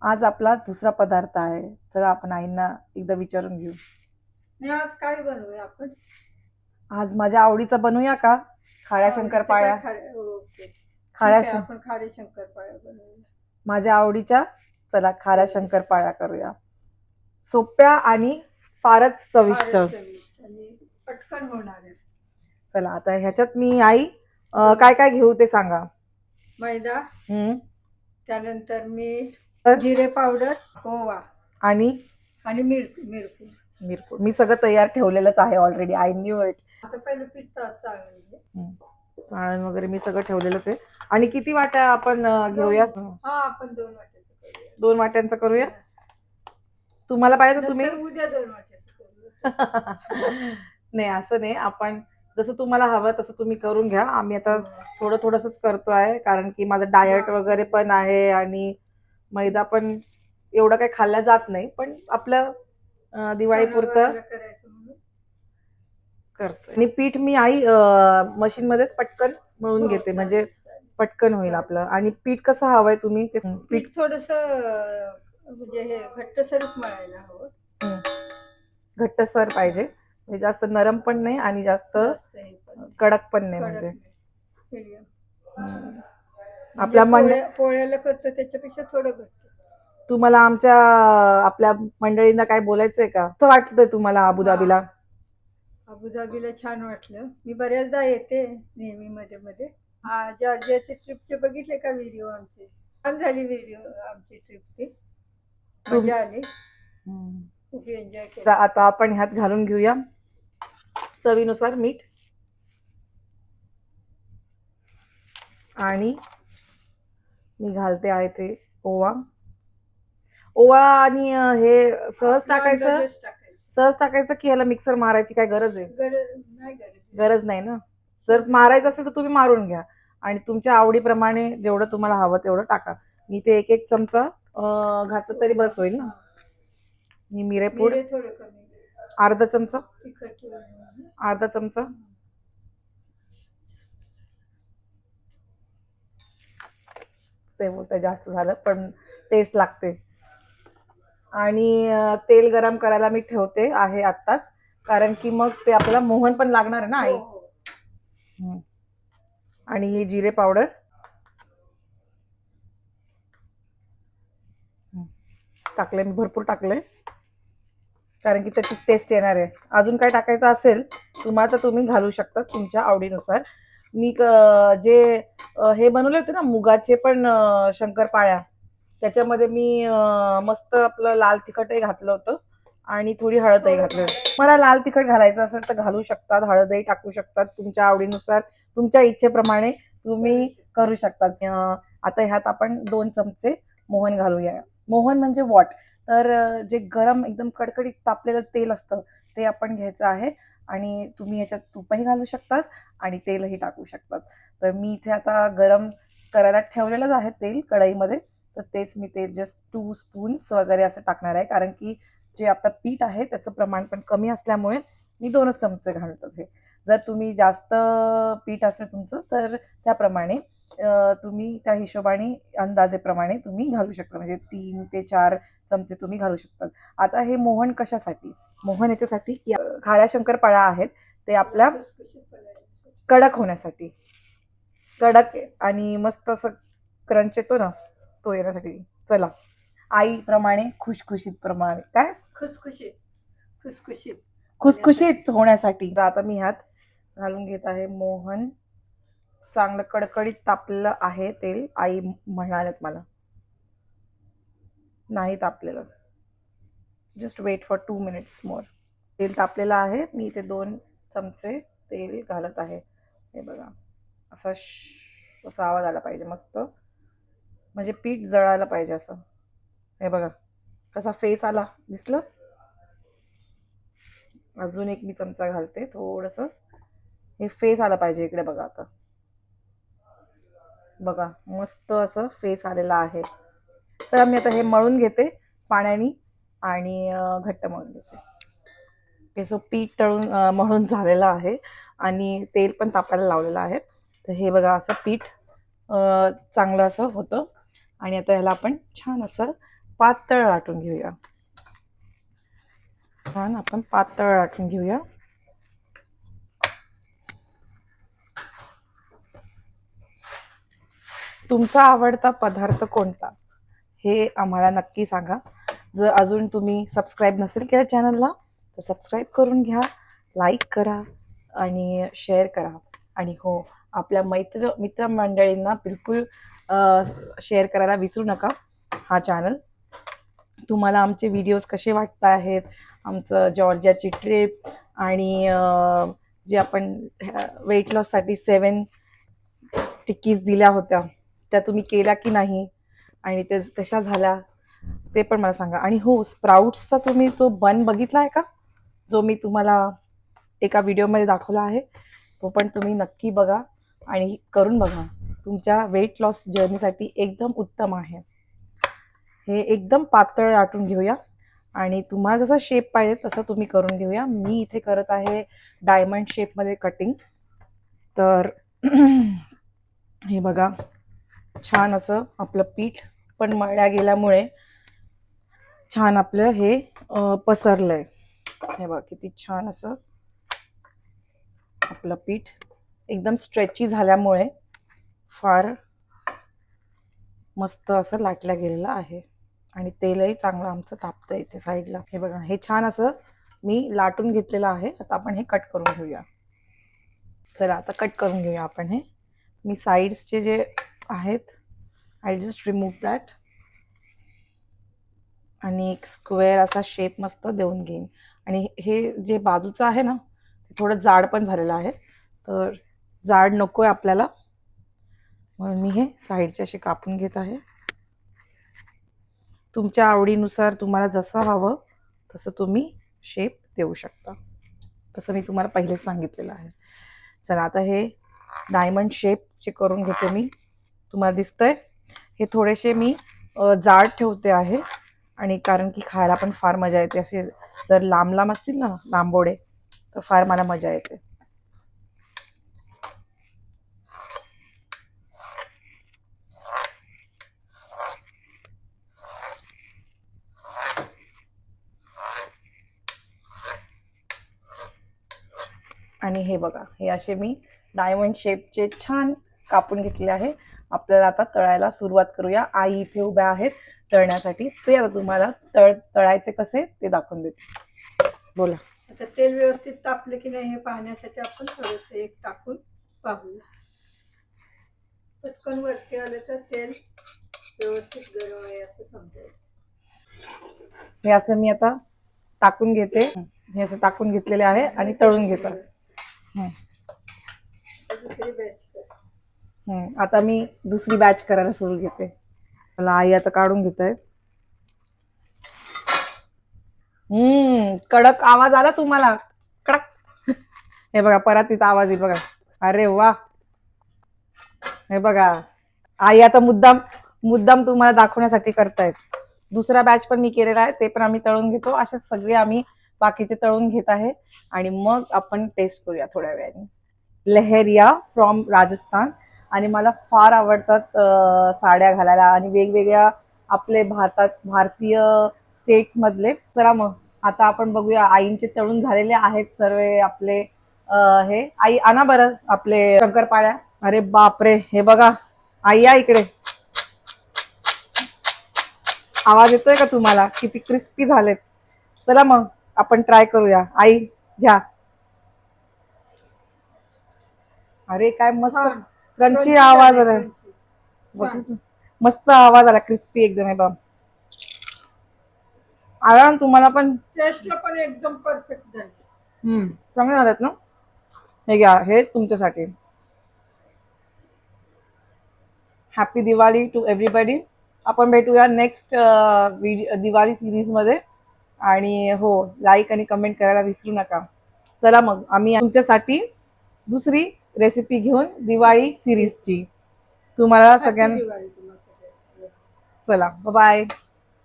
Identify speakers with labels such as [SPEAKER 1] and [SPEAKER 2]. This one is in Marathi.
[SPEAKER 1] आज आपला दुसरा पदार्थ आहे. चला आपण आईंना एकदा विचारून घेऊ.
[SPEAKER 2] आणि आज काय बनवूया आपण?
[SPEAKER 1] आज माझ्या आवडीचा बनवूया का? खाऱ्या शंकरपाळ्या.
[SPEAKER 2] ओके,
[SPEAKER 1] खाऱ्या
[SPEAKER 2] ठीक आहे.
[SPEAKER 1] शं
[SPEAKER 2] आपण खारे शंकरपाळ्या बनवूया.
[SPEAKER 1] माझ्या आवडीच्या. चला खाऱ्या शंकरपाळ्या करूया. सोप्या आणि फारच चविष्ट.
[SPEAKER 2] फारच चविष्ट आणि पटकन होणार आहे.
[SPEAKER 1] चला आता ह्याच्यात मी आई काय काय घेऊ ते सांगा.
[SPEAKER 2] मैदा, त्यानंतर मीठ,
[SPEAKER 1] तर
[SPEAKER 2] जिरे पावडर, ओवा
[SPEAKER 1] आणि
[SPEAKER 2] आणि मिरची.
[SPEAKER 1] मिरपूड मी सगळं तयार ठेवलेलंच आहे ऑलरेडी. I knew it.
[SPEAKER 2] आता पहिलं पीठ चाळून घे.
[SPEAKER 1] चाळण वगैरे मी सगळं ठेवलेलंच आहे. आणि किती वाट्या आपण घेऊया?
[SPEAKER 2] हा, आपण 2 वाट्याचं करूया.
[SPEAKER 1] 2 वाट्यांचं करूया. तुम्हाला पाहिजे तर तुम्ही
[SPEAKER 2] नंतर उद्या 2 वाट्याचं करूया.
[SPEAKER 1] नाही असं नाही, आपण जसं तुम्हाला हवं तसं तुम्ही करून घ्या. आम्ही आता थोडं थोडंसंच करतो आहे, कारण की माझं डायट वगैरे पण आहे आणि मैदा पण एवढं काही खाल्ला जात नाही, पण आपलं दिवाळीपुरतं
[SPEAKER 2] करायचं म्हणून
[SPEAKER 1] करतो. आणि पीठ मी आई मशीन मध्येच पटकन मळून घेते, म्हणजे पटकन होईल आपलं. आणि पीठ कसं हवंय तुम्ही ते
[SPEAKER 2] पीठ थोडस म्हणजे हे घट्टसरच मळायला हवं.
[SPEAKER 1] घट्टसर पाहिजे, म्हणजे जास्त नरम पण नाही आणि जास्त कडक पण नाही. म्हणजे आपल्या
[SPEAKER 2] पोळ्याला करतो त्याच्यापेक्षा थोडं घट्ट.
[SPEAKER 1] तुम्हाला आमच्या आपल्या मंडळींना काय बोलायचंय का? असं वाटतंय तुम्हाला अबुधाबीला?
[SPEAKER 2] अबुधाबीला छान वाटलं. मी बऱ्याचदा येते नेहमी मध्ये मध्ये. जॉर्जियाचे ट्रिपचे बघितले का व्हिडिओ आमचे? छान झाली व्हिडिओ आमची ट्रिपची. मजा आली. खूप एन्जॉय केलं.
[SPEAKER 1] आता आपण ह्यात घालून घेऊया चवीनुसार मीठ. आणि मी घालते आहे ते ओवा. ओवा आणि हे सहज टाकायचं. सहज टाकायचं की ह्याला मिक्सर मारायची काय गरज आहे? गरज नाही ना. जर मारायचं असेल तर तुम्ही मारून घ्या आणि तुमच्या आवडीप्रमाणे जेवढं तुम्हाला हवं तेवढं टाका. मी ते एक एक चमचा घातलं तरी बस होईल ना. मी मिरेपूड अर्धा चमचा. अर्धा चमचा. ते बोलतं जास्त झालं, पण टेस्ट लागते. आणि तेल गरम करायला मी ठेवते आहे आत्ताच, कारण की मग ते आपल्याला मोहन पण लागणार आहे ना आई. आणि हे जिरे पावडर टाकले मी, भरपूर टाकले, कारण की त्याची टेस्ट येणार आहे. अजून काय टाकायचं असेल तुम्हाला तर तुम्ही घालू शकता तुमच्या आवडीनुसार. मी जे हे बनवले होते ना मुगाचे पण शंकरपाळ्या, त्याच्यामध्ये मी मस्त आपलं लाल तिखटही घातलं होतं आणि थोडी हळदही घातली होती. मला लाल तिखट घालायचं असेल तर घालू शकतात, हळदही टाकू शकतात, तुमच्या आवडीनुसार तुमच्या इच्छेप्रमाणे तुम्ही करू शकतात. आता ह्यात आपण 2 चमचे मोहन घालूया. मोहन म्हणजे वॉट? तर जे गरम एकदम कडकडीत तापलेलं तेल असतं ते आपण घ्यायचं आहे. आणि तुम्ही ह्याच्यात तूपही घालू शकतात आणि तेलही टाकू शकतात. तर मी इथे आता गरम करायला ठेवलेलंच आहे तेल कढईमध्ये, तर तेच मी ते जस्ट 2 स्पून्स वगैरे असं टाकणार आहे, कारण की जे आपलं पीठ आहे त्याचं प्रमाण पण कमी असल्यामुळे मी 2च चमचे घालत आहे. जर तुम्ही जास्त पीठ असेल तुमचं तर त्याप्रमाणे तुम्ही त्या हिशोबाने अंदाजेप्रमाणे तुम्ही घालू शकता, म्हणजे 3 ते 4 चमचे तुम्ही घालू शकतात. आता हे मोहन कशासाठी? मोहन याच्यासाठी खाऱ्या शंकरपाळ्या आहेत ते आपल्या कडक होण्यासाठी, कडक आणि मस्त असं क्रंच येतो ना तो येण्यासाठी. चला आईप्रमाणे खुशखुशीत प्रमाणे काय खुसखुशीत होण्यासाठी आता मी ह्यात घालून घेत आहे मोहन. चांगलं कडकडीत तापलेलं आहे तेल, आई म्हणाल्यात मला. नाही तापलेलं, जस्ट वेट फॉर 2 मिनिट्स मोर. तेल तापलेलं आहे. मी इथे 2 चमचे तेल घालत आहे. हे बघा, असा आवाज आला पाहिजे मस्त, म्हणजे पीठ जळायला पाहिजे असं. हे बघा कसा फेस आला, दिसलं? अजून एक मी चमचा घालते थोडस, हे फेस आलं पाहिजे इकडे. बघा आता, बघा मस्त असं फेस आलेला आहे. तर मी आता हे मळून घेते पाण्याने आणि घट्ट मळून घेते. हे सो पीठ तळून मळून झालेलं आहे आणि तेल पण तापायला लावलेलं आहे. तर हे बघा असं पीठ चांगलं असं होतं. आणि आता ह्याला आपण छान असं पातळ लाटून घेऊया. छान आपण पातळ लाटून घेऊया. तुमचा आवडता पदार्थ कोणता हे आम्हाला नक्की सांगा. जर अजून तुम्ही सबस्क्राईब नसेल केलं चॅनलला तर सबस्क्राईब करून घ्या, लाईक करा आणि शेअर करा. आणि हो, आपल्या मित्रमंडळींना बिलकुल शेअर करायला विसरू नका हा चॅनल. तुम्हाला आमचे व्हिडिओज कसे वाटत आहेत, आमचं जॉर्जियाची ट्रिप आणि जे आपण वेट लॉससाठी 7 टिक्कीज दिल्या होत्या त्या तुम्ही केल्या की नाही आणि ते कशा झाल्या ते पण मला सांगा. आणि हो, स्प्राउट्सचा तुम्ही तो बन बघितला आहे का, जो मी तुम्हाला एका व्हिडिओमध्ये दाखवला आहे, तो पण तुम्ही नक्की बघा आणि करून बघा. तुमच्या वेट लॉस जर्नीसाठी एकदम उत्तम आहे. हे एकदम पातळ लाटून घेऊया आणि तुम्हाला जसा शेप पाहिजे तसं तुम्ही करून घेऊया. मी इथे करत आहे डायमंड शेपमध्ये कटिंग. तर हे बघा, छान असं आपलं पीठ पण मळल्या गेल्यामुळे छान आपलं हे पसरलंय. हे बघा किती छान असं आपलं पीठ एकदम स्ट्रेची झाल्यामुळे फार मस्त असं लाटलं गेलेलं आहे. आणि तेलही चांगलं आमचं तापतं इथे साईडला. हे बघा, हे छान असं मी लाटून घेतलेलं आहे. आता आपण हे कट करून घेऊया. चला आता कट करून घेऊया आपण हे. मी साईड्सचे जे आहेत आय जस्ट रिमूव्ह दॅट आणि एक स्क्वेअर असा शेप मस्त देऊन घेईन. आणि हे जे बाजूचं आहे ना ते थोडं जाड पण झालेलं आहे, तर जाड नको आहे आपल्याला, म्हणून मी हे साईडचे असे कापून घेत आहे. तुमच्या आवडीनुसार तुम्हाला जसं हवं तसं तुम्ही शेप देऊ शकता, तसं मी तुम्हाला पहिलेच सांगितलेलं आहे. चला आता हे डायमंड शेपचे करून घेते मी. तुम्हाला दिसतंय हे थोडेसे मी जाड ठेवते आहे, आणि कारण की खायला पण फार मजा येते. असे जर लांब लांब असतील ना लांबोडे तर फार मला मजा येते. आणि हे बघा, हे असे मी डायमंड शेपचे छान कापून घेतले आहे. आपल्याला आता तळायला सुरुवात करूया. आई इथे उभ्या आहेत तळण्यासाठी. ते आता तुम्हाला तळायचे कसे ते दाखवून देते. बोला.
[SPEAKER 2] आता तेल व्यवस्थित तापले की नाही हे पाहण्यासाठी आपण थोडस एक टाकून पाहूया. पटकन वरती आलं तर तेल व्यवस्थित गरम आहे असं समजायचं.
[SPEAKER 1] हे असं मी आता टाकून घेते. हे असं टाकून घेतलेले आहे आणि तळून घेतो.
[SPEAKER 2] दुसरी बॅच कर.
[SPEAKER 1] आता मी दुसरी बॅच करायला सुरू घेते. मला आई आता काढून घेत आहेत. कडक आवाज आला तुम्हाला, कडक. हे बघा परत तिथं आवाज येईल बघा. अरे वा, हे बघा आई आता मुद्दाम तुम्हाला दाखवण्यासाठी करतायत. दुसरा बॅच पण मी केलेला आहे, ते पण आम्ही तळून घेतो. असे सगळे आम्ही बाकीचे तळून घेत आहे आणि मग आपण टेस्ट करूया थोड्या वेळाने. लहरिया फ्रॉम राजस्थान. आणि मला फार आवडतात साड्या घालायला आणि वेगवेगळ्या आपले भारतीय स्टेट्स मधले. चला मग आता आपण बघूया. आईंचे तळून झालेले आहेत सर्व आपले हे. आई आणा बरं आपले शंकरपाळ्या. अरे बापरे, हे बघा आई या इकडे. आवाज येतोय का तुम्हाला? किती क्रिस्पी झालेत. चला मग आपण ट्राय करूया. आई घ्या. अरे काय मस्त क्रंची आवाज आला. मस्त आवाज आला, क्रिस्पी एकदम आहे बघ. आला ना तुम्हाला पण?
[SPEAKER 2] टेस्टला पण एकदम परफेक्ट झाली.
[SPEAKER 1] चांगले झालेत ना. हे घ्या, हे तुमच्यासाठी. Happy Diwali to everybody. आपण भेटूया नेक्स्ट दिवाळी सिरीज मध्ये. आणि हो, लाईक आणि कमेंट करायला विसरू नका. चला मग आम्ही तुमच्यासाठी दुसरी रेसिपी घेऊन दिवाळी सिरीजची तुम्हाला सगळ्यांना. चला बाय.